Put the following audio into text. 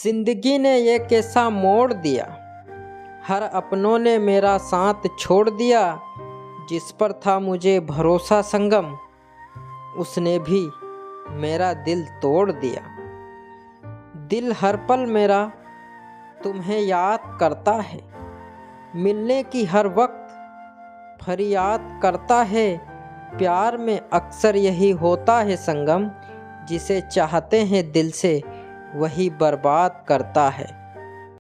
जिंदगी ने ये कैसा मोड़ दिया, हर अपनों ने मेरा साथ छोड़ दिया। जिस पर था मुझे भरोसा संगम, उसने भी मेरा दिल तोड़ दिया। दिल हर पल मेरा तुम्हें याद करता है, मिलने की हर वक्त फरियाद करता है। प्यार में अक्सर यही होता है संगम, जिसे चाहते हैं दिल से वही बर्बाद करता है।